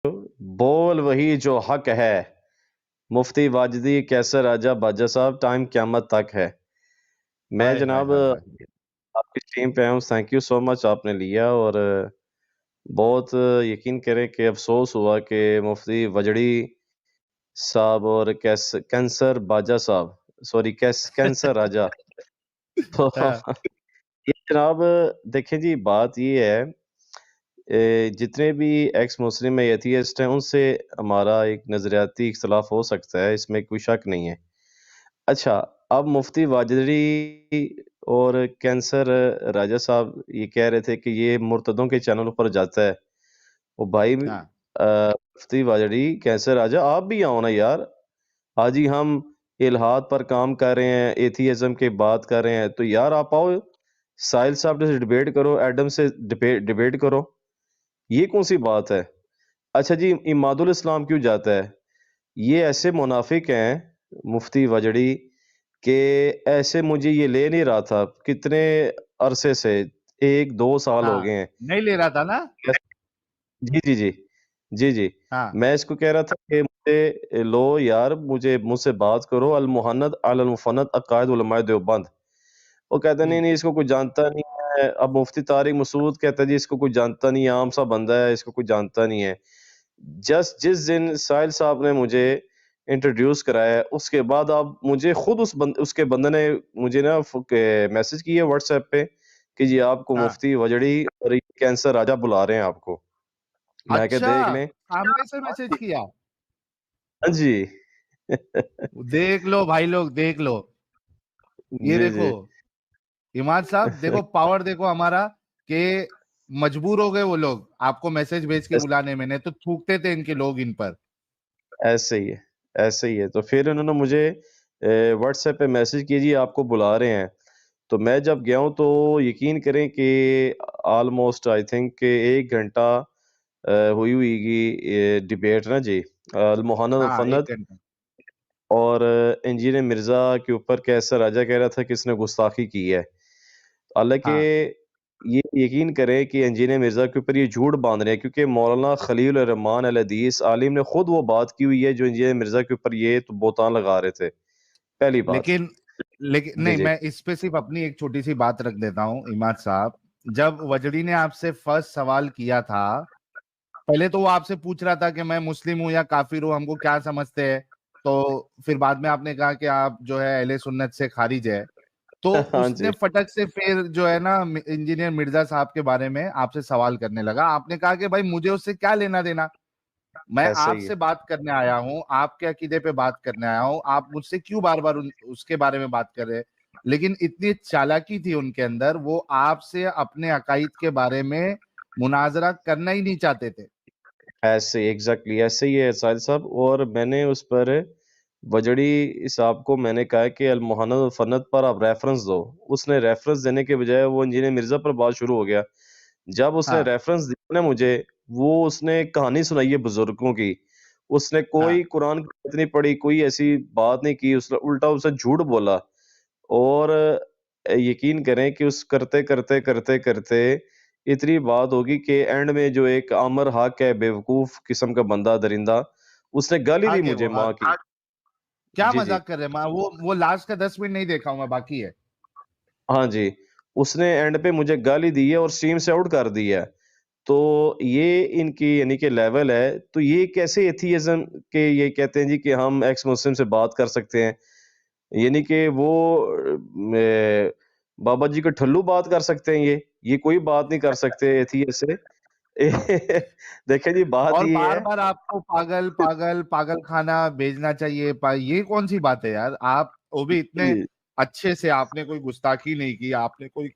बोल वही जो हक है। मुफ्ती वाजिदी कैसर राजा बाजा साहब, टाइम क़यामत तक है। मैं हाय हाय जनाब हाय हाय। आपकी टीम पे आया हूँ, थैंक यू सो मच आपने लिया। और बहुत यकीन करें कि अफ़सोस हुआ कि मुफ्ती वजड़ी साहब और कैंसर बाजा साहब, सॉरी कैंसर राजा। तो हाँ, ये जनाब देखें जी, बात ये है, जितने भी एक्स मुस्लिम या एथियस्ट हैं उनसे हमारा एक नज़रियाती इख्तिलाफ हो सकता है, इसमें कोई शक नहीं है। अच्छा, अब मुफ्ती वाजिदी और कैंसर राजा साहब ये कह रहे थे कि ये मुर्तदों के चैनल पर जाता है। ओ भाई हाँ, मुफ्ती वाजिदी, कैंसर राजा आप भी आओ ना यार। आज ही हम इल्हाद पर काम कर रहे हैं, एथियज़्म की बात कर रहे हैं, तो यार आप आओ, साहिल साहब से डिबेट करो, एडम से डिबेट करो। ये कौन-सी बात है? अच्छा जी, इमादुल इस्लाम क्यों जाता है? ये ऐसे मुनाफ़िक हैं, मुफ्ती वजड़ी, कि ऐसे मुझे ये ले नहीं रहा था, कितने अरसे से, 1-2 साल हो हाँ। गए हैं। नहीं ले रहा था ना? जी, जी, जी। जी, जी। हाँ, मैं इसको कह रहा था कि मुझे लो यार, मुझसे बात करो, अल मुहन्नद अल मुफ़न्नद अक़ायद उलमाए देवबंद। वो कहता है, हुँ। नहीं, नहीं, इसको कोई जानता नहीं है। अब मुफ्ती तारिक मसूद कहता है, जी, इसको कोई जानता नहीं है, आम-सा बंदा है, इसको कोई जानता नहीं है। जिस दिन साहिल साहब ने मुझे इंट्रोड्यूस कराया, उसके बाद अब मुझे खुद उसके बंदे ने मुझे ना मैसेज किया व्हाट्सएप पे कि जी आपको हाँ। मुफ्ती वजड़ी और ये कैंसर राजा बुला रहे हैं आपको। मैं कहा अच्छा! देख लें। सामने से हाँ मैसेज जी। किया? हाँ जी। देख लो भाई लोग, देख लो। ये जी, देखो, जी। इमाद साहब देखो पावर देखो हमारा कि मजबूर हो गए वो लोग आपको मैसेज भेज के ऐस बुलाने में, नहीं तो थूकते थे इनके लोग इन पर। ऐसे ही है, ऐसे ही है। तो फिर उन्होंने मुझे व्हाट्सएप पे मैसेज किया, जी आपको बुला रहे हैं। तो मैं जब गया हूँ तो यकीन करें कि ऑलमोस्ट आई थिंक कि 1 घंटा हुई होएगी ये डिबेट ना जी। मुहन्नद हाँ, 1 फन्नद घंटा। और इंजीनियर मिर्ज़ा के ऊपर कैसर राजा कह रहा था कि इसने गुस्ताखी की है। हालाँकि हाँ, ये यकीन करें कि इंजीनियर मिर्ज़ा के ऊपर ये झूठ बाँध रहे हैं, क्योंकि मौलाना खलील रहमान अल हदीस आलिम ने खुद वो बात की हुई है जो इंजीनियर मिर्ज़ा के ऊपर ये तो बहतान लगा रहे थे। पहली बात। लेकिन लेकिन जी, नहीं, जी। मैं इस पे सिर्फ़ अपनी एक छोटी-सी बात रख देता हूँ, इमाद साहब। जब वजड़ी ने आपसे फर्स्ट सवाल किया था, पहले तो वो आपसे पूछ रहा था कि मैं मुस्लिम हूँ या काफ़िर हूँ, हमको क्या समझते हैं? तो फिर बाद में आपने कहा कि आप जो है अहले सुन्नत से खारिज है। तो हाँ उसने जी, फटक से फिर जो है ना इंजीनियर मिर्जा साहब के बारे में आपसे सवाल करने लगा। आपने कहा कि भाई मुझे उससे क्या लेना-देना? मैं ऐसा ही आपसे है। बात करने आया हूँ, आपके अकीदे पे बात करने आया हूँ। आप मुझसे क्यों बार-बार उन उसके बारे में बात कर रहे हैं? लेकिन इतनी चालाकी थी उनके अंदर, वो आपसे अपने अकाईद के बारे में मुनाज़रा करना ही नहीं चाहते थे। ऐसे एग्ज़ैक्टली ऐसे ही है साहिल साहब। और मैंने उस पर वजड़ी साहब को मैंने कहा कि अल-मुहन्नद फन्नत पर आप रेफ़रेंस दो। उसने रेफ़रेंस देने के बजाय वो इंजीनियर मिर्ज़ा पर बात शुरू हो गया। जब उसने हाँ, रेफ़रेंस दिया ना मुझे, वो उसने एक कहानी सुनाई है बुज़ुर्गों की। उसने हाँ। कोई कुरान की आयत नहीं पढ़ी, कोई ऐसी बात नहीं की, उसने उल्टा उससे झूठ बोला। और यकीन करें कि उस करते इतनी बात होगी कि एंड में जो एक अमर हक है, बेवकूफ़ किस्म का बंदा दरिंदा, उसने गाली दी आगे वो मुझे माँ की। क्या जी, जी। मज़ाक कर रहे हैं? मैं वो लास्ट का 10 मिनट नहीं देखा हूँ मैं, बाकी है। हाँ जी, उसने एंड पे मुझे गाली दी है और टीम से आउट कर दिया है। तो ये इनकी यानी कि लेवल है, तो ये कैसे एथियज़्म के ये कहते हैं जी कि हम एक्स मुस्लिम से बात कर सकते हैं। यानी कि वो बाबा जी का ठल्लू बात कर सकते हैं ये कोई बात नहीं कर सकते एथियस्ट से। देखें जी, बात और ये है। बार-बार आपको पागल, पागल, पागलखाना भेजना चाहिए। ये कौन-सी बात है यार? आप वो भी इतने जी, अच्छे से, आपने कोई गुस्ताखी नहीं की, आपने कोई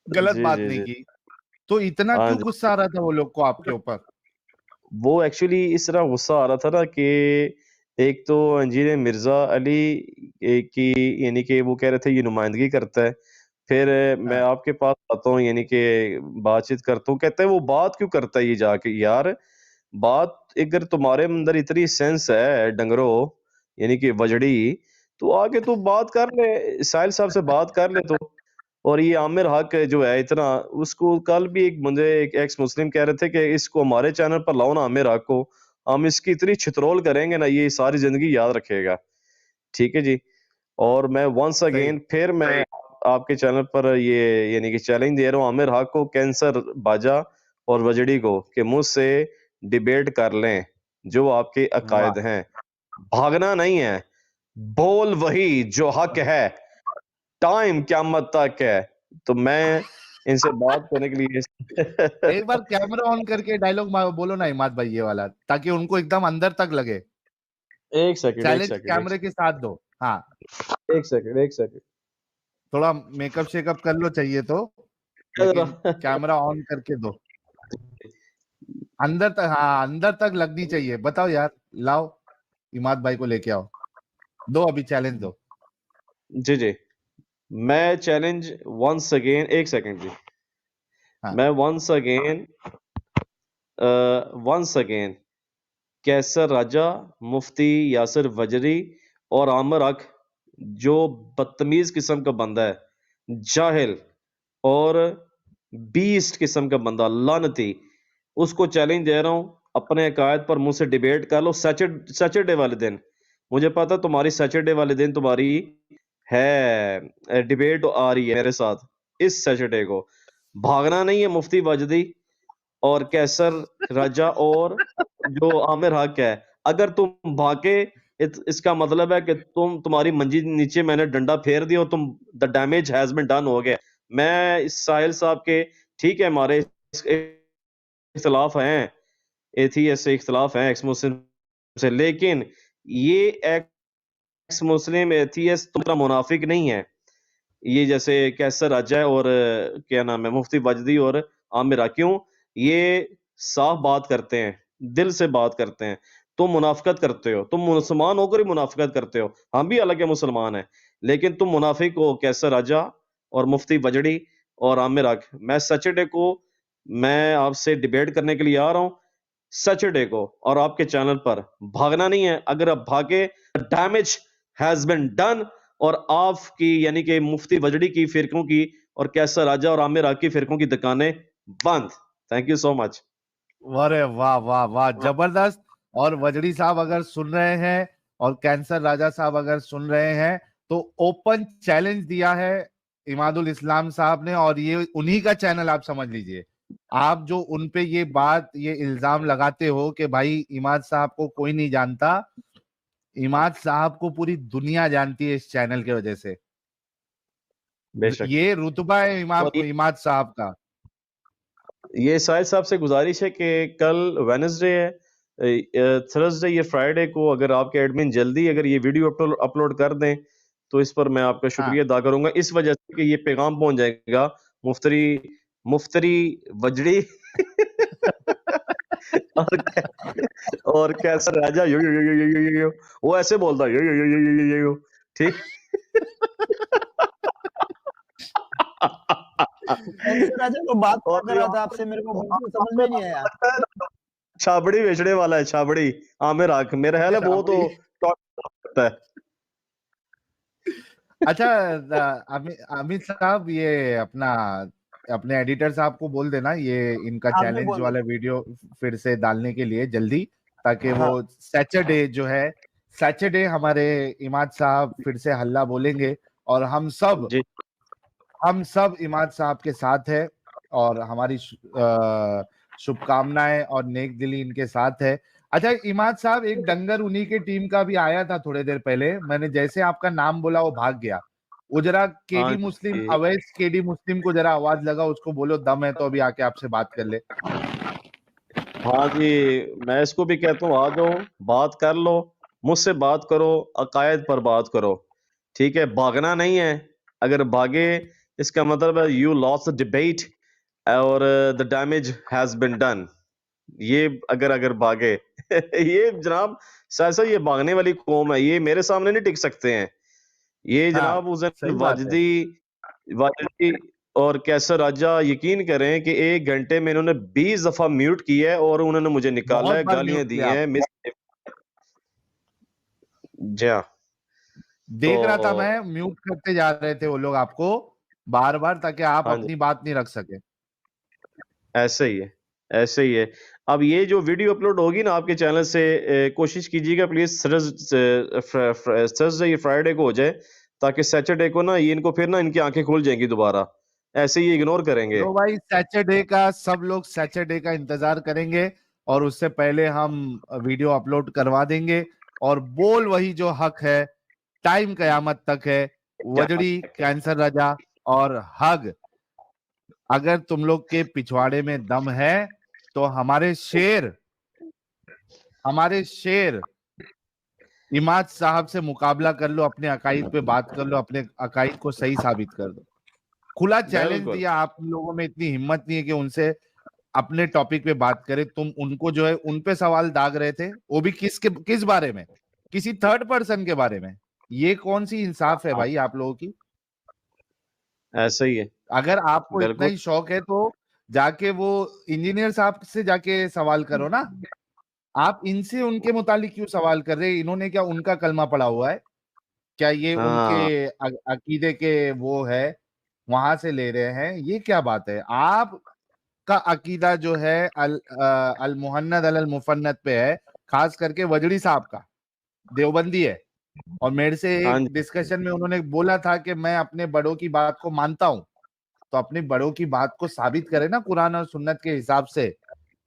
गलत जी, बात जी, नहीं जी। की। तो इतना हाँ क्यों जी। गुस्सा आ रहा था वो लोग को आपके ऊपर? वो एक्चुअली इस तरह गुस्सा आ रहा था ना कि एक तो इंजीनियर मिर्ज़ा अली की यानी कि वो कह रहे थे ये नुमाइंदगी करता है। फिर मैं हाँ, आपके पास आता हूँ यानी कि बातचीत करता हूँ, कहता है वो बात क्यों करता है ये जाके यार? बात अगर तुम्हारे अंदर इतनी सेंस है डंगरो, यानी कि वजड़ी, तो आके तू बात कर ले, साहिल साहब से बात कर ले तू। और ये आमिर हक जो है इतना, उसको कल भी मुझे एक एक्स मुस्लिम कह रहे थे कि इसको हमारे चैनल पर लाओ ना आमिर हक को, हम इसकी इतनी छितरोल करेंगे ना, ये सारी जिंदगी याद रखेगा। ठीक है जी। और मैं वंस सही। अगेन फिर मैं आपके चैनल पर ये यानी कि चैलेंज दे रहा हूँ आमिर हक को, कैंसर बाजा और वजड़ी को, कि मुझसे डिबेट कर लें जो आपके वाह। अकायद हैं। भागना नहीं है, बोल वही जो हक है, टाइम क़यामत तक है। तो मैं इनसे बात करने के लिए एक बार कैमरा ऑन करके डायलॉग बोलो ना इमाद भाई, ये वाला, ताकि उनको एकदम अंदर तक लगे। एक सेकंड, एक चैलेंज सेकंड, एक कैमरे के साथ दो। हाँ, सेकंड, एक सेकंड, एक सेकंड। थोड़ा मेकअप शेकअप कर लो चाहिए तो, जरा लेकिन कैमरा ऑन करके दो। अंदर तक, हाँ अंदर तक लगनी चाहिए। बताओ यार, लाओ इमाद भाई को लेके आओ, दो अभी चैलेंज दो। जी, जी। मैं चैलेंज वंस अगेन, एक सेकंड जी। हाँ मैं वंस अगेन कैसर राजा, मुफ्ती यासिर वजरी और आमिर हक, जो बदतमीज किस्म का बंदा है, जाहिल और बीस्ट किस्म का बंदा, लानती, उसको चैलेंज दे रहा हूं, अपने अकायद पर मुझसे डिबेट कर लो सैटरडे वाले दिन। मुझे पता तुम्हारी सैटरडे वाले दिन तुम्हारी है डिबेट आ रही है मेरे साथ इस सैटरडे को। भागना नहीं है मुफ्ती वजदी और कैसर राजा और जो आमिर हक है। अगर तुम भागे, इसका मतलब है कि तुम्हारी मंजी नीचे मैंने डंडा फेर दिया और तुम the damage has been done हो गया। मैं इस साहिल साहब के, ठीक है हमारे इख्तलाफ हैं, एथियस्ट से इख्तलाफ हैं एक्स मुस्लिम से, लेकिन ये एक्स मुस्लिम एथियस्ट तुम्हारा मुनाफिक नहीं है। ये जैसे कैसर राजा है और क्या नाम है मुफ्ती वजदी और आमिर हक, क्यों ये साफ बात करते हैं, दिल से बात करते हैं। तुम मुनाफिकत करते हो, तुम मुसलमान होकर ही मुनाफिकत करते हो। हम भी अलग मुसलमान हैं, लेकिन तुम मुनाफिक हो कैसर राजा और मुफ्ती वजड़ी और आमिर हक। मैं सैटरडे को मैं आपसे डिबेट करने के लिए आ रहा हूं, सैटरडे को, और आपके चैनल पर। भागना नहीं है, अगर आप भागे डैमेज हैज बीन डन। और आपकी यानी कि मुफ्ती वजड़ी की फिरकों की और कैसर राजा और आमिर हक की फिरकों की दुकानें बंद। Thank you so much. अरे वाह वाह वाह, जबरदस्त। और वजड़ी साहब अगर सुन रहे हैं और कैंसर राजा साहब अगर सुन रहे हैं, तो ओपन चैलेंज दिया है इमादुल इस्लाम साहब ने, और ये उन्हीं का चैनल आप समझ लीजिए। आप जो उन पे ये बात, ये इल्जाम लगाते हो कि भाई इमाद साहब को कोई नहीं जानता, इमाद साहब को पूरी दुनिया जानती है इस चैनल की वजह से। बेशक। ये रुतबा है और इमाद साहब का। ये साहिद साहब से गुजारिश है कि कल वेडनेसडे है, थर्सडे या फ्राइडे को अगर आपके एडमिन जल्दी अगर ये वीडियो अपलोड कर दें, तो इस पर मैं आपका हाँ। शुक्रिया अदा करूंगा, इस वजह से कि ये पैगाम पहुंच जाएगा मुफ्तरी मुफ्तरी वजड़ी और और कैसा राजा यो, वो ऐसे बोलता है यो, ठीक। कैंसर राजा को बात क्या और कर रहा था आपसे, मेरे को बिल्कुल समझ में नहीं आया। छाबड़ी बेचने वाला है, छाबड़ी आमिर हक, मेरा ख्याल है वो तो टॉप करता है। अच्छा, अमित साहब, ये अपना अपने एडिटर साहब को बोल देना ये इनका हाँ मैं चैलेंज बोल वाला वीडियो फिर से डालने के लिए जल्दी, ताकि वो हाँ सैटरडे जो है, सैटरडे हमारे इमाद साहब फिर से हल्ला बोलेंगे, और जी। हम सब इमाद साहब के साथ है, और हमारी शुभकामनाएं और नेक दिली इनके साथ है। अच्छा इमाद साहब, एक डंगर उन्हीं के टीम का भी आया था थोड़ी देर पहले, मैंने जैसे आपका नाम बोला वो भाग गया। वो जरा हाँ केडी मुस्लिम, जी, अवैस केडी मुस्लिम को जरा आवाज लगा, उसको बोलो दम है तो अभी आके आपसे बात कर ले। हाँ जी, मैं इसको भी कहता हूँ आ जाओ, बात कर लो, मुझसे बात करो, अकायद पर बात करो, ठीक है। भागना नहीं है, अगर भागे इसका मतलब है यू लॉस्ट द डिबेट और the damage has been done. ये अगर भागे ये जनाब ऐसा, ये भागने वाली कौम है, ये मेरे सामने नहीं टिक सकते हैं। ये हाँ, जनाब उस दिन सही बात है। वाजदी और कैसर राजा यकीन करें कि 1 घंटे में इन्होंने 20 दफा म्यूट किया है और उन्होंने मुझे निकाला बहुत है, बार म्यूट गालियां दी किया हैं, आपको, जी हाँ। तो देख रहा था मैं, म्यूट करते जा रहे थे वो लोग आपको। बार बार, ताकि आप हाँ जी, अपनी बात नहीं रख सके। ऐसे ही है, ऐसे ही है। अब ये जो वीडियो अपलोड होगी ना आपके चैनल से, कोशिश कीजिएगा प्लीज़ थर्सडे या फ्राइडे को हो जाए, ताकि सैटरडे को ना ये इनको फिर ना इनकी आँखें खुल जाएँगी दोबारा। ऐसे ही इग्नोर करेंगे। तो भाई सैटरडे का, सब लोग सैटरडे का इंतजार करेंगे और उससे पहले हम वीडियो अपलोड करवा देंगे। और बोल वही जो हक है, टाइम कयामत तक है, वजड़ी, कैंसर राजा और हग। अगर तुम लोग के पिछवाड़े में दम है तो हमारे शेर इमाद साहब से मुकाबला कर लो, अपने अकाईद पे बात कर लो, अपने अकाईद को सही साबित कर दो। खुला चैलेंज बिल्कुल। दिया, आप लोगों में इतनी हिम्मत नहीं है कि उनसे अपने टॉपिक पे बात करें। तुम उनको जो है उन पे सवाल दाग रहे थे, वो भी किस बारे में? किसी थर्ड पर्सन के बारे में। ये कौन सी इंसाफ है भाई आप लोगों की? ऐसे ही है, अगर आपको इतना बिल्कुल। ही शौक है तो जाके वो इंजीनियर साहब से जाके सवाल करो ना। आप इनसे उनके मुतालिक क्यों सवाल कर रहे हैं? इन्होंने क्या उनका कलमा पढ़ा हुआ है? क्या ये उनके हाँ, अकीदे के वो है, वहां से ले रहे हैं? ये क्या बात है? आप का अकीदा जो है अल मुहन्नद अल मुफन्नद पे है, खास करके वजड़ी साहब का देवबंदी है। और मेरे से हाँ एक जी, डिस्कशन में उन्होंने बोला था कि मैं अपने बड़ों की बात को मानता हूं। तो अपने बड़ों की बात को साबित करें ना कुरान और सुन्नत के हिसाब से।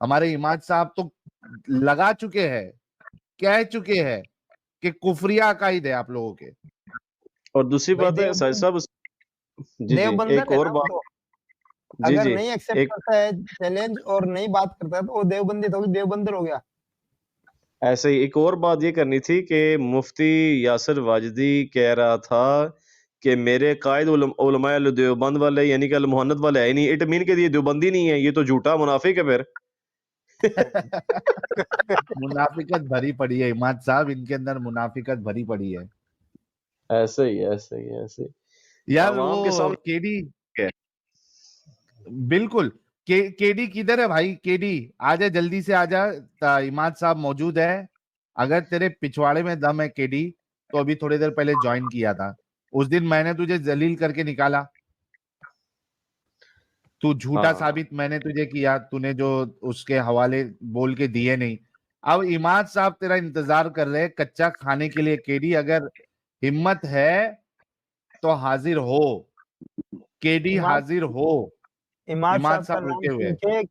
हमारे इमाद साहब तो लगा चुके हैं, कह चुके हैं कि कुफरिया अकायद है आप लोगों के। और दूसरी भाई बात है साहिब साहब, जी, जी, देवबंदर एक है और ना वो बात। तो। जी, अगर जी, नहीं एक्सेप्ट एक करता है चैलेंज और नहीं बात करता है तो वो देवबंदी थोड़ी देवबंदर हो गया। ऐसे ही एक और बात ये करनी थी कि मुफ्ती यासिर वाजिदी कह रहा था कि मेरे कायद उलमाए अहले देवबंद वाले यानी कि अल मुहन्नद वाले है ही नहीं। इट मीन कि ये देवबंदी नहीं है, ये तो झूठा मुनाफिक है फिर। मुनाफिकत भरी पड़ी है इमाद साहब, इनके अंदर मुनाफिकत भरी पड़ी है। ऐसे ही, ऐसे ही, ऐसे ही। यार आवाम के वो सामने केडी, है। बिल्कुल। केडी किधर है भाई? केडी आजा, जल्दी से आजा। इमाद साहब मौजूद है। अगर तेरे पिछवाड़े में दम है केडी, तो अभी थोड़ी देर पहले ज्वाइन किया था। उस दिन मैंने तुझे जलील करके निकाला, तू झूठा हाँ, साबित मैंने तुझे किया, तूने जो उसके हवाले बोल के दिए नहीं। अब इमाद साहब तेरा इंतजार कर रहे हैं कच्चा खाने के लिए। केडी अगर हिम्मत है तो हाजिर हो, केडी इमाद हाजिर हो। इमाद इमाद साहब का साहब नाम रुके हुए सुन हैं। के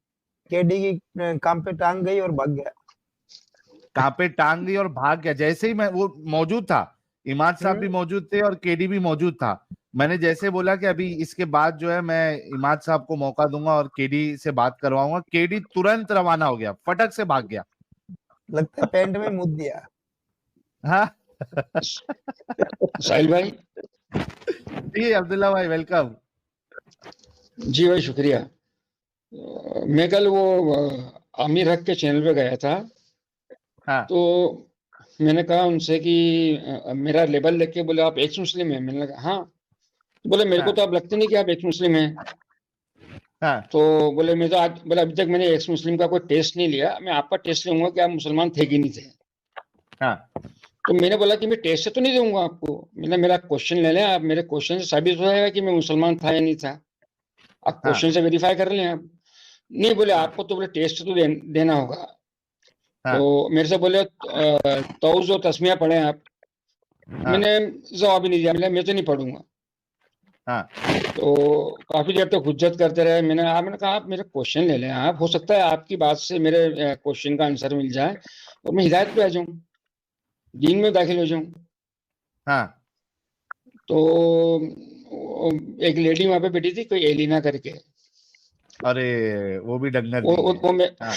केडी की काम पे टांग गई और भाग गया। कहाँ पे टांग गई और भाग गया? जैसे ही मैं, वो मौजूद था, इमाद साहब भी मौजूद थे और केडी भी मौजूद था। मैंने जैसे बोला कि अभी इसके बाद जो है मैं इमाद साहब को मौका दूंगा और केडी से बात करवाऊंगा, केडी तुरंत रवाना हो गया, फटक से भाग गया। लगता है पैंट में मुद दिया। हाँ। साहिल भाई, जी अब्दुल्ला भाई, वेलकम। जी भाई शुक्रिया। मैं कल वो आमिर हक के चैनल पे गया था, हाँ तो मैंने कहा उनसे कि मेरा लेबल लेके बोले आप एक्स मुस्लिम हैं। मैंने कहा हाँ। तो बोले मेरे को हाँ तो आप लगते नहीं कि आप एक्स मुस्लिम हैं। हाँ तो बोले मैं तो आज, बोले अभी तक मैंने एक्स मुस्लिम का कोई टेस्ट नहीं लिया, मैं आपका टेस्ट लूंगा कि आप मुसलमान थे कि नहीं थे। हाँ तो मैंने बोला कि मैं टेस्ट से तो नहीं दूंगा आपको, मैंने मेरा क्वेश्चन ले लें, आप मेरे क्वेश्चन से साबित हो जाएगा कि मैं मुसलमान था या नहीं था। आप हाँ क्वेश्चन से वेरीफाई कर लें आप। नहीं बोले हाँ आपको तो बोले टेस्ट तो देना होगा। हाँ तो मेरे से बोले तौज और तस्मिया पढ़े आप। हाँ मैंने जवाब ही नहीं दिया, मैं तो नहीं पढ़ूंगा। हाँ तो काफी देर तक हुज्जत करते रहे। मैंने कहा आप मेरे क्वेश्चन ले लें, आप हो सकता है आपकी बात से मेरे क्वेश्चन का आंसर मिल जाए और मैं हिदायत पे आ जाऊं, दीन में दाखिल हो जाऊं। हाँ तो एक लेडी वहां पे बैठी थी, कोई एलिना करके। अरे वो भी डंगर वो, दी वो, है। वो मैं हाँ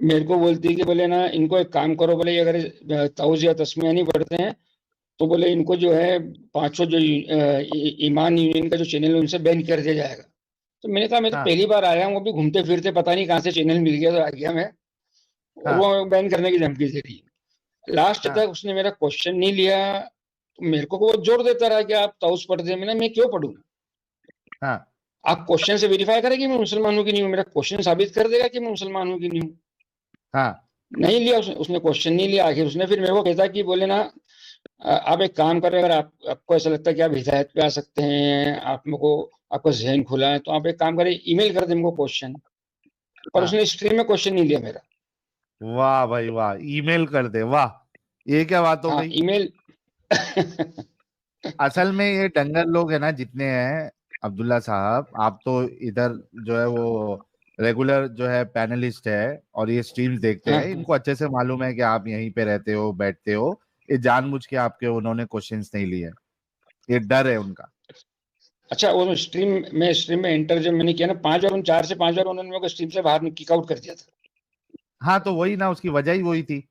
मेरे को बोलती है कि बोले ना इनको एक काम करो, बोले ये अगर तौज या तस्मिया नहीं पढ़ते हैं तो बोले इनको जो है 500 जो ईमान यूनियन का जो चैनल है उनसे बैन कर दिया जाएगा। तो मैंने कहा मैं तो हाँ पहली बार आया हूँ, वो भी घूमते फिरते पता नहीं कहाँ से चैनल मिल गया तो आ गया मैं, और हाँ वो बैन करने की धमकी दे रही है। लास्ट हाँ तक उसने मेरा क्वेश्चन नहीं लिया। तो मेरे को वो जोर देता रहा कि आप तौज पढ़ते हैं। मैं क्यों पढ़ूं? हाँ आप क्वेश्चन से वेरीफाई करें कि मैं मुसलमान हूँ कि नहीं हूँ, मेरा क्वेश्चन साबित कर देगा कि मैं मुसलमान हूँ कि नहीं हूँ। हाँ नहीं लिया उसने क्वेश्चन नहीं लिया। आखिर उसने फिर मेरे को कहता कि बोले ना आप एक काम करें, अगर आपको ऐसा लगता है कि आप हिदायत पे आ सकते हैं, आप को आपका जहन खुला है, तो आप एक काम करें, ईमेल कर दें हमको क्वेश्चन। पर हाँ। उसने स्ट्रीम में क्वेश्चन नहीं लिया मेरा। वाह भाई वाह, ईमेल कर दे, वाह, ये क्या बात हो हाँ, गई। ईमेल। असल में ये डंगर लोग है ना जितने हैं, अब्दुल्ला साहब, आप तो इधर जो है वो रेगुलर जो है पैनलिस्ट है और ये स्ट्रीम्स देखते हाँ, हैं, इनको अच्छे से मालूम है कि आप यहीं पे रहते हो, बैठते हो। ये जानबूझ के आपके उन्होंने क्वेश्चंस नहीं लिए, ये डर है उनका। अच्छा, वो स्ट्रीम में एंटर जब मैंने किया ना 5 बार, 4 से 5 बार उन्होंने मेरे को स्ट्रीम से बाहर किक आउट कर दिया था। हाँ तो वही ना, उसकी वजह ही वही थी।